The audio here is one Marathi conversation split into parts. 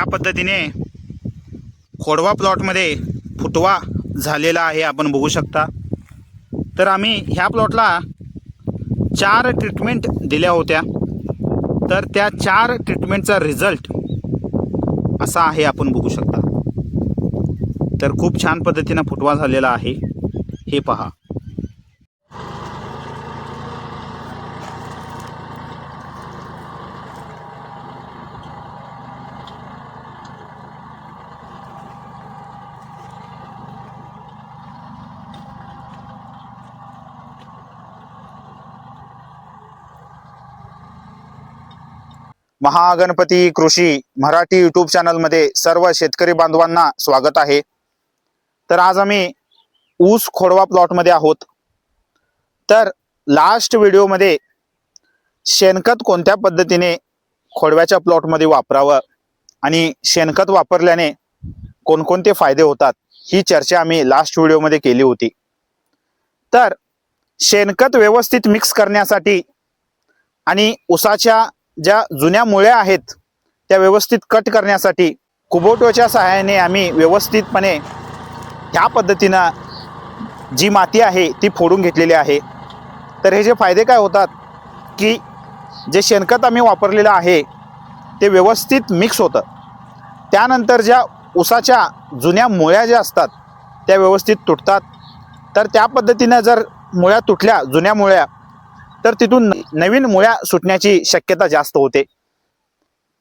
ह्या पद्धतीने खोडवा प्लॉटमध्ये फुटवा झालेला आहे, आपण बघू शकता। तर आम्ही ह्या प्लॉटला 4 ट्रीटमेंट दिल्या होत्या, तर त्या 4 ट्रीटमेंटचा रिझल्ट असा आहे, आपण बघू शकता। तर खूप छान पद्धतीने फुटवा झालेला आहे, हे पहा। महागणपती कृषी मराठी यूट्यूब चॅनलमध्ये सर्व शेतकरी बांधवांना स्वागत आहे। तर आज आम्ही ऊस खोडवा प्लॉटमध्ये आहोत। तर लास्ट व्हिडिओमध्ये शेणखत कोणत्या पद्धतीने खोडव्याच्या प्लॉटमध्ये वापरावं आणि शेणखत वापरल्याने कोणकोणते फायदे होतात ही चर्चा आम्ही लास्ट व्हिडिओमध्ये केली होती। तर शेणखत व्यवस्थित मिक्स करण्यासाठी आणि ऊसाच्या ज्या जुन्या मुळ्या आहेत त्या व्यवस्थित कट करण्यासाठी कुबोटोच्या सहाय्याने आम्ही व्यवस्थितपणे ह्या पद्धतीनं जी माती आहे ती फोडून घेतलेली आहे। तर हे जे फायदे काय होतात की जे शेणखत आम्ही वापरलेलं आहे ते व्यवस्थित मिक्स होतं। त्यानंतर ज्या ऊसाच्या जुन्या मुळ्या ज्या असतात त्या व्यवस्थित तुटतात। तर त्या पद्धतीनं जर मुळ्या तुटल्या, जुन्या मुळ्या, तर तिथून नवीन मुळ्या सुटण्याची शक्यता जास्त होते।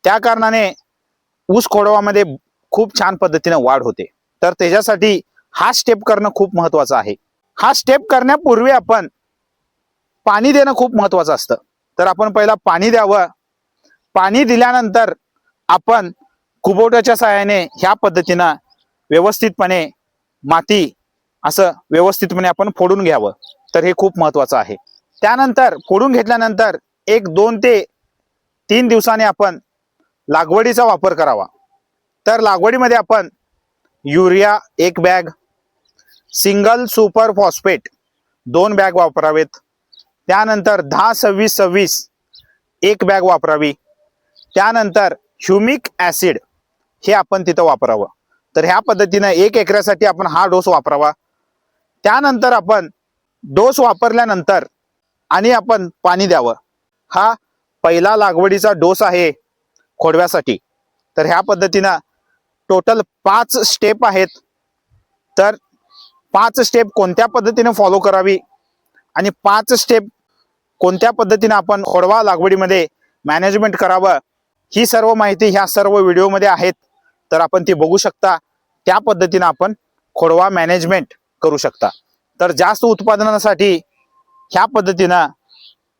त्या कारणाने ऊस खोडवामध्ये खूप छान पद्धतीने वाढ होते। तर त्याच्यासाठी हा स्टेप करणं खूप महत्त्वाचं आहे। हा स्टेप करण्यापूर्वी आपण पाणी देणं खूप महत्त्वाचं असतं। तर आपण पहिला पाणी द्यावं। पाणी दिल्यानंतर आपण कुबोट्याच्या सहाय्याने ह्या पद्धतीनं व्यवस्थितपणे माती असं व्यवस्थितपणे आपण फोडून घ्यावं। तर हे खूप महत्त्वाचं आहे। त्यानंतर फोडून घेतल्यानंतर 1-2 ते 3 दिवसांनी आपण लागवडीचा वापर करावा। तर लागवडीमध्ये आपण urea 1 bag, single super phosphate 2 bag वापरावेत। त्यानंतर 10-26-26 1 बॅग वापरावी। त्यानंतर ह्युमिक ॲसिड हे आपण तिथं वापरावं। तर ह्या पद्धतीनं 1 एकरासाठी आपण हा डोस वापरावा। त्यानंतर आपण डोस वापरल्यानंतर आणि आपण पाणी द्यावं। हा पहिला लागवडीचा डोस आहे खोडव्यासाठी। तर ह्या पद्धतीनं टोटल 5 स्टेप आहेत। तर 5 स्टेप कोणत्या पद्धतीने फॉलो करावी आणि 5 स्टेप कोणत्या पद्धतीने आपण खोडवा लागवडीमध्ये मॅनेजमेंट करावं ही सर्व माहिती ह्या सर्व व्हिडिओमध्ये आहेत। तर आपण ती बघू शकता। त्या पद्धतीने आपण खोडवा मॅनेजमेंट करू शकता। तर जास्त उत्पादनासाठी ह्या पद्धतीनं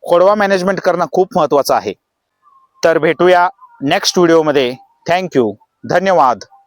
खोडवा मॅनेजमेंट करणं खूप महत्त्वाचं आहे। तर भेटूया नेक्स्ट व्हिडिओमध्ये। थँक्यू, धन्यवाद।